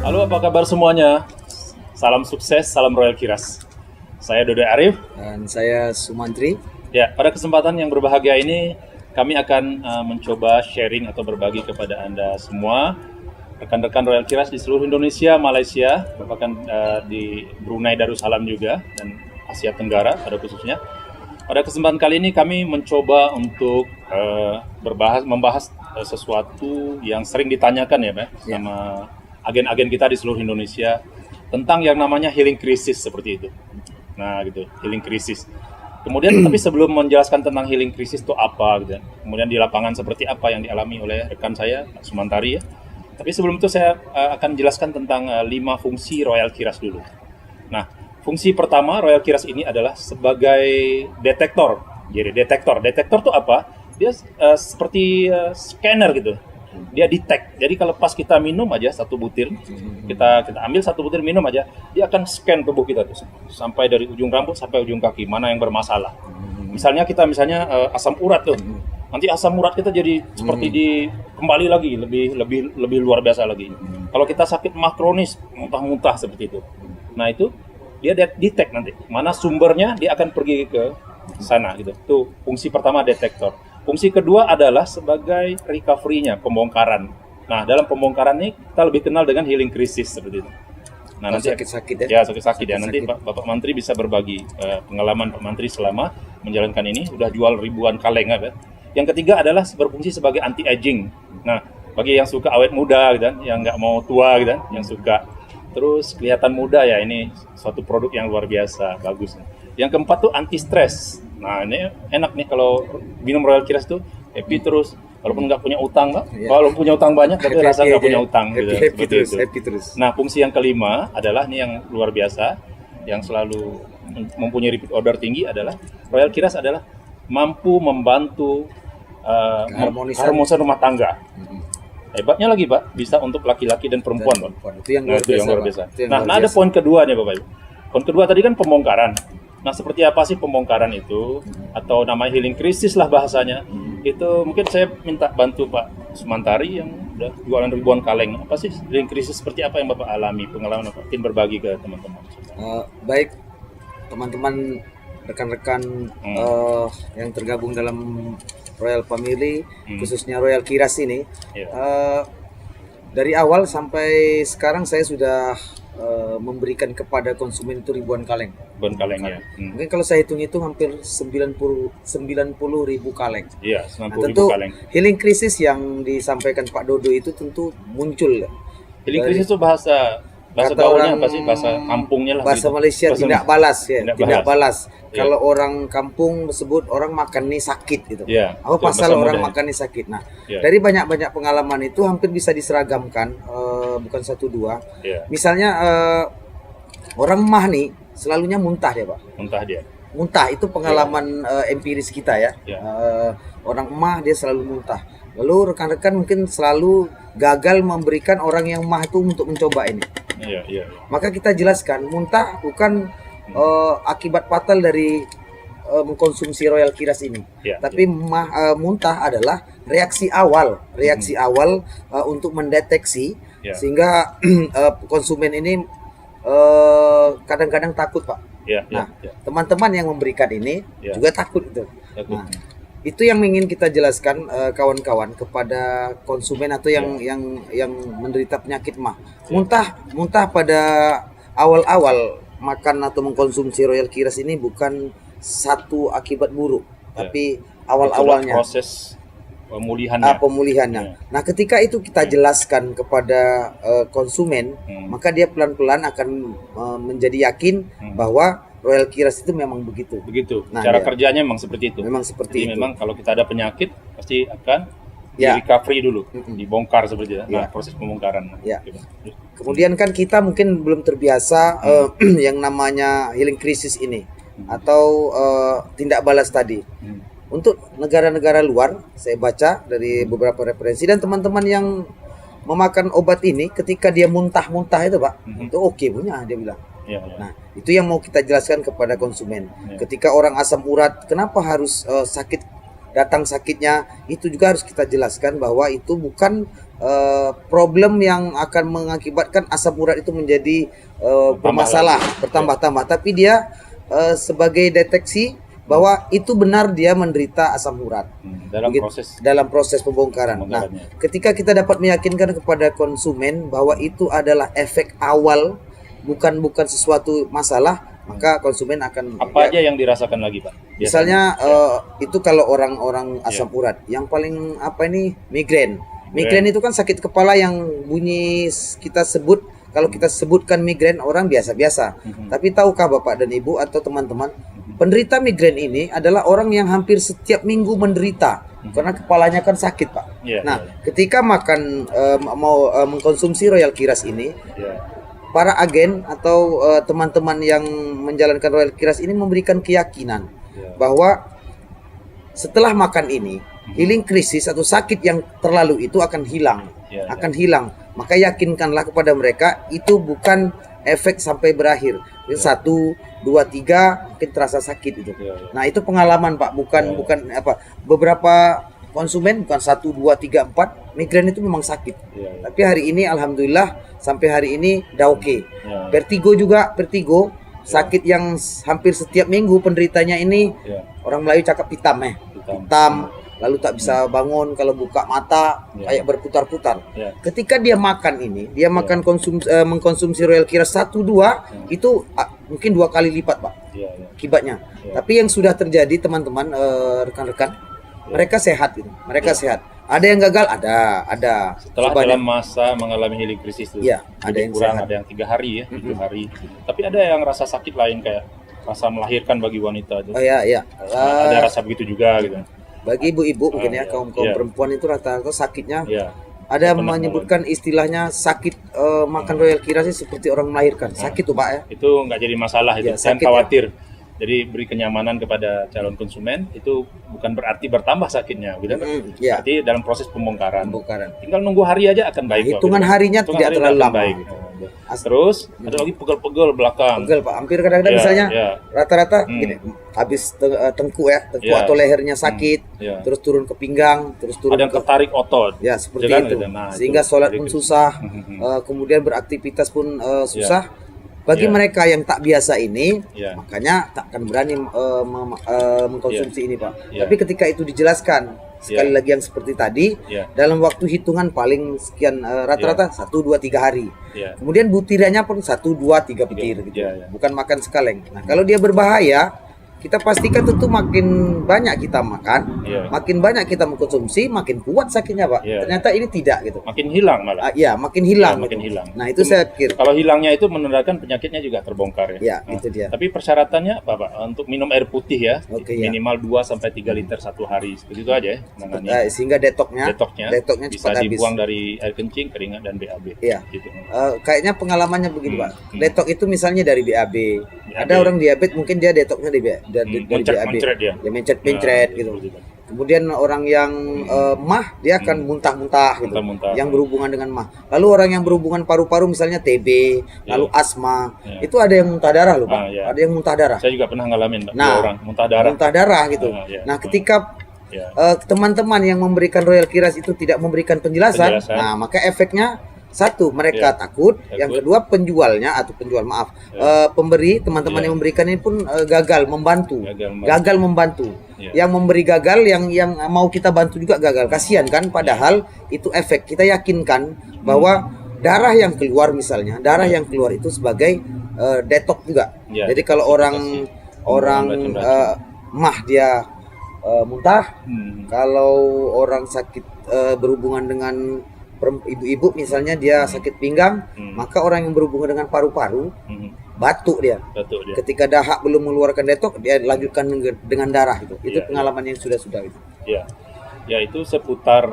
Halo, apa kabar semuanya? Salam sukses, salam Royal Kiras. Saya Dodo Arif. Dan saya Sumantri. Ya, pada kesempatan yang berbahagia ini, kami akan mencoba sharing atau berbagi kepada Anda semua, rekan-rekan Royal Kiras di seluruh Indonesia, Malaysia, bahkan di Brunei Darussalam juga, dan Asia Tenggara pada khususnya. Pada kesempatan kali ini kami mencoba untuk membahas sesuatu yang sering ditanyakan ya, Pak, sama agen-agen kita di seluruh Indonesia tentang yang namanya healing crisis seperti itu. Nah, gitu, healing crisis. Kemudian tapi sebelum menjelaskan tentang healing crisis itu apa gitu, kemudian di lapangan seperti apa yang dialami oleh rekan saya Pak Sumantari ya. Tapi sebelum itu saya akan jelaskan tentang 5 fungsi Royal Kiras dulu. Nah, fungsi pertama Royal Kiras ini adalah sebagai detektor. Jadi detektor itu apa? Dia seperti scanner gitu. Dia detect. Jadi kalau pas kita minum aja satu butir, kita ambil satu butir minum aja, dia akan scan tubuh kita tuh sampai dari ujung rambut sampai ujung kaki mana yang bermasalah. Misalnya asam urat tuh. Nanti asam urat kita jadi seperti kembali lagi lebih luar biasa lagi. Kalau kita sakit mah kronis, muntah-muntah seperti itu. Nah, itu dia detect nanti. Mana sumbernya dia akan pergi ke sana gitu. Itu fungsi pertama detektor. Fungsi kedua adalah sebagai recovery-nya, pembongkaran. Nah, dalam pembongkaran ini kita lebih kenal dengan healing crisis seperti itu. Nah, nanti sakit-sakit ya. Sakit-sakit ya. Nanti Bapak Menteri bisa berbagi pengalaman Pak Menteri selama menjalankan ini. Udah jual ribuan kaleng ya. Yang ketiga adalah berfungsi sebagai anti aging. Nah, bagi yang suka awet muda gitu kan, yang nggak mau tua gitu kan, yang suka terus kelihatan muda ya, ini suatu produk yang luar biasa, bagus. Yang keempat tuh anti stres. Nah, ini enak nih kalau minum Royal Kiras tuh happy terus, walaupun nggak punya utang, Pak. Kalau punya utang banyak tapi rasa nggak punya utang gitu. Happy terus. Nah, fungsi yang kelima adalah ini yang luar biasa, yang selalu mempunyai repeat order tinggi adalah Royal Kiras adalah mampu membantu harmonisan rumah tangga. Hebatnya lagi, Pak, bisa untuk laki-laki dan perempuan, Pak. Itu yang luar biasa. Nah, ada poin kedua nih, Bapak Ibu. Poin kedua tadi kan pembongkaran. Nah, seperti apa sih pembongkaran itu? Atau namanya healing crisis lah bahasanya. Itu mungkin saya minta bantu Pak Sumantari yang udah jualan ribuan kaleng. Apa sih healing crisis, seperti apa yang Bapak alami? Pengalaman Bapak, mungkin berbagi ke teman-teman. Baik, teman-teman, rekan-rekan yang tergabung dalam Royal Family, khususnya Royal Kiras ini. Dari awal sampai sekarang saya sudah memberikan kepada konsumen itu ribuan kaleng. Ribuan kaleng ya. Mungkin kalau saya hitung-hitung hampir 90 ribu kaleng. Iya, 90 tentu ribu kaleng. Healing crisis yang disampaikan Pak Dodo itu tentu muncul. Healing crisis itu bahasa gaulnya apa sih? Bahasa kampungnya lah. Bahasa gitu. Malaysia tidak balas ya. Tidak balas. Ya. Kalau orang kampung sebut orang makan nih sakit gitu. Ya, Apa pasal orang makan nih sakit. Nah, dari banyak-banyak pengalaman itu hampir bisa diseragamkan, bukan satu dua. Ya. Misalnya orang mah nih selalunya muntah dia, Pak. Muntah itu pengalaman empiris kita ya. Orang mah dia selalu muntah. Lalu rekan-rekan mungkin selalu gagal memberikan orang yang mah itu untuk mencoba ini. Iya. Maka kita jelaskan, muntah bukan akibat fatal dari mengkonsumsi Royal Kiras ini. Tapi muntah adalah reaksi awal untuk mendeteksi sehingga konsumen ini kadang-kadang takut, Pak. Teman-teman yang memberikan ini juga takut itu. Nah, itu yang ingin kita jelaskan kawan-kawan kepada konsumen atau yang menderita penyakit mah. Muntah pada awal-awal makan atau mengkonsumsi Royal Kiras ini bukan satu akibat buruk, tapi awal-awalnya proses pemulihannya. Nah, ketika itu kita jelaskan kepada konsumen, maka dia pelan-pelan akan menjadi yakin bahwa Royal Kiras itu memang begitu. Nah, cara kerjanya memang seperti itu. Jadi memang kalau kita ada penyakit pasti akan di recovery dulu, dibongkar seperti itu. Nah, proses pembongkaran. Kemudian kan kita mungkin belum terbiasa yang namanya healing crisis ini atau tindak balas tadi. Untuk negara-negara luar, saya baca dari beberapa referensi dan teman-teman yang memakan obat ini ketika dia muntah-muntah itu, Pak, itu oke punya dia bilang. Nah, itu yang mau kita jelaskan kepada konsumen. Ketika orang asam urat, kenapa harus sakit datang sakitnya, itu juga harus kita jelaskan bahwa itu bukan problem yang akan mengakibatkan asam urat itu menjadi bermasalah, bertambah-tambah, tapi dia sebagai deteksi bahwa itu benar dia menderita asam urat dalam proses pembongkaran. Nah, ketika kita dapat meyakinkan kepada konsumen bahwa itu adalah efek awal, bukan sesuatu masalah, maka konsumen akan aja yang dirasakan lagi, Pak? Biasanya, misalnya itu kalau orang-orang asam urat, yang paling migrain. Migrain itu kan sakit kepala yang bunyi kita sebut, kalau kita sebutkan migrain orang biasa-biasa. Tapi tahukah Bapak dan Ibu atau teman-teman, penderita migrain ini adalah orang yang hampir setiap minggu menderita karena kepalanya kan sakit, Pak. Ketika makan mau mengkonsumsi Royal Kiras ini, para agen atau teman-teman yang menjalankan Royal Kiras ini memberikan keyakinan bahwa setelah makan ini, healing krisis atau sakit yang terlalu itu akan hilang, hilang. Maka yakinkanlah kepada mereka itu bukan efek sampai berakhir. 1, 2, 3 mungkin terasa sakit itu. Nah, itu pengalaman, Pak, bukan apa. Beberapa konsumen bukan 1, 2, 3, 4 migrain itu memang sakit. Tapi hari ini alhamdulillah sampai hari ini udah oke. Vertigo sakit yang hampir setiap minggu penderitanya ini, orang Melayu cakap hitam, lalu tak bisa bangun, kalau buka mata kayak berputar-putar. Ketika dia makan ini, dia makan mengkonsumsi Royal Kiras 1, 2 itu mungkin 2 kali lipat, Pak, akibatnya. Tapi yang sudah terjadi teman-teman, rekan-rekan, mereka sehat itu. Sehat. Ada yang gagal, ada. Setelah dalam masa mengalami healing krisis itu. Ada yang kurang, ada yang 3 hari 7 hari. Tapi ada yang rasa sakit lain kayak rasa melahirkan bagi wanita itu. Ada rasa begitu juga gitu. Bagi ibu-ibu mungkin kaum perempuan itu rata-rata sakitnya. Ada menyebutkan istilahnya sakit makan Royal Kiras seperti orang melahirkan. Sakit tuh, Pak, ya. Itu nggak jadi masalah itu. Jangan khawatir. Jadi beri kenyamanan kepada calon konsumen, itu bukan berarti bertambah sakitnya, gitu kan? Berarti dalam proses pembongkaran. Tinggal nunggu hari aja akan baik. Hitungan harinya tidak terlalu lama. Terus ada lagi pegel-pegel belakang. Pegel, Pak. Hampir kadang-kadang misalnya rata-rata gini, habis tengkuk atau lehernya sakit, terus turun ke pinggang, terus turun ada yang tertarik otot. Seperti itu. Sehingga sholat pun susah, kemudian beraktivitas pun susah. Bagi mereka yang tak biasa ini, makanya tak akan berani mengkonsumsi ini, Pak. Tapi ketika itu dijelaskan, sekali lagi yang seperti tadi, dalam waktu hitungan paling sekian, rata-rata 1, 2, 3 hari. Kemudian butirannya pun 1, 2, 3 butir gitu. Bukan makan sekaleng. Nah, kalau dia berbahaya, kita pastikan tentu makin banyak kita makan, makin banyak kita mengkonsumsi, makin kuat sakitnya, Pak. Ternyata ini tidak gitu. Makin hilang malah. Makin hilang. Nah, itu saya pikir. Kalau hilangnya itu menandakan penyakitnya juga terbongkar ya. Itu dia. Tapi persyaratannya Pak, untuk minum air putih minimal 2 sampai 3 liter 1 hari. Seperti itu aja ya. Sehingga detoknya bisa dibuang dari air kencing, keringat dan BAB. Gitu. Kayaknya pengalamannya begini, Pak. Detok itu misalnya dari BAB. Ada orang diabetes mungkin dia detoknya dari BAB. Mencret gitu. Kemudian orang yang mah dia akan muntah-muntah gitu. Yang berhubungan dengan mah. Lalu orang yang berhubungan paru-paru misalnya TB, lalu asma, itu ada yang muntah darah loh, Pak. Ada yang muntah darah. Saya juga pernah ngalamin, Pak, orang muntah darah. Muntah darah gitu. Nah, ketika teman-teman yang memberikan Royal Kiras itu tidak memberikan penjelasan, nah maka efeknya satu, mereka takut. Yang kedua, penjualnya atau pemberi, teman-teman yang memberikan ini pun gagal membantu. Yang memberi gagal, yang mau kita bantu juga gagal. Kasihan kan, padahal itu efek. Kita yakinkan bahwa darah yang keluar misalnya, itu sebagai detok juga. Jadi kalau orang mah dia muntah, kalau orang sakit berhubungan dengan ibu-ibu misalnya dia sakit pinggang, maka orang yang berhubungan dengan paru-paru batuk dia. Ketika dahak belum mengeluarkan detok, dia lanjutkan dengan darah itu. Itu pengalaman yang sudah itu. Ya, itu seputar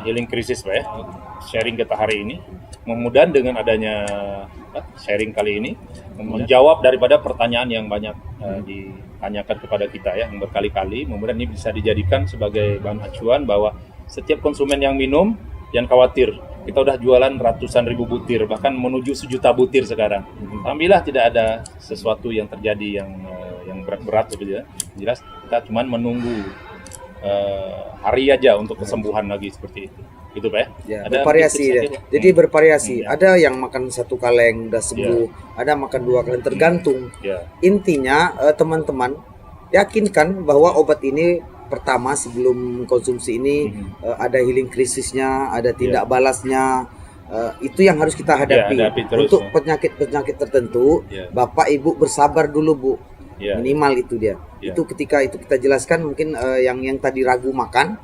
healing krisis, Pak, ya. Sharing kita hari ini. Mudah-mudahan dengan adanya sharing kali ini menjawab daripada pertanyaan yang banyak ditanyakan kepada kita ya, yang berkali-kali. Mudah-mudahan ini bisa dijadikan sebagai bahan acuan bahwa setiap konsumen yang minum, jangan khawatir, kita udah jualan ratusan ribu butir, bahkan menuju 1 juta butir sekarang. Alhamdulillah tidak ada sesuatu yang terjadi yang berat-berat gitu ya. Jelas kita cuma menunggu hari aja untuk kesembuhan lagi seperti itu. Gitu Pak ya? Ya, Ada bervariasi tips ya. lagi, Pak? Jadi bervariasi. Ada yang makan 1 kaleng udah sembuh, ada makan 2 kaleng, tergantung. Ya. Intinya teman-teman yakinkan bahwa obat ini pertama sebelum konsumsi ini ada healing krisisnya, ada tindak balasnya. Itu yang harus kita hadapi. Terus, untuk penyakit-penyakit tertentu, Bapak Ibu bersabar dulu, Bu. Minimal itu dia. Itu ketika itu kita jelaskan mungkin yang tadi ragu makan,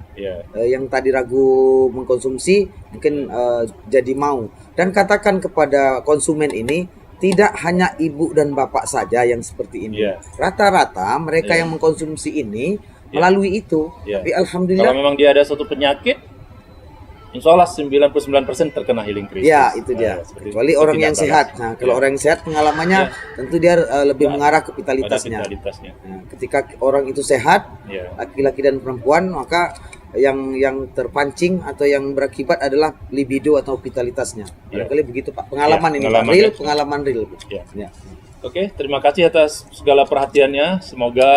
yang tadi ragu mengkonsumsi mungkin jadi mau. Dan katakan kepada konsumen ini, tidak hanya ibu dan bapak saja yang seperti ini. Rata-rata mereka yang mengkonsumsi ini melalui itu. Tapi alhamdulillah, kalau memang dia ada suatu penyakit, insya Allah 99% terkena healing krisis. Ya, itu dia. Kecuali orang yang sehat. Nah, kalau orang yang sehat pengalamannya tentu dia lebih mengarah ke vitalitasnya. Nah, ketika orang itu sehat, laki-laki dan perempuan, maka yang terpancing atau yang berakibat adalah libido atau vitalitasnya. Barangkali begitu Pak. Pengalaman ini Pak. Pengalaman real. Oke, terima kasih atas segala perhatiannya. Semoga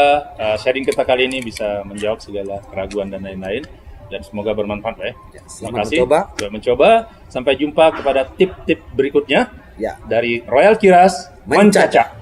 sharing kita kali ini bisa menjawab segala keraguan dan lain-lain. Dan semoga bermanfaat ya. Terima kasih sudah mencoba. Sampai jumpa kepada tip-tip berikutnya dari Royal Kiras Mencacak.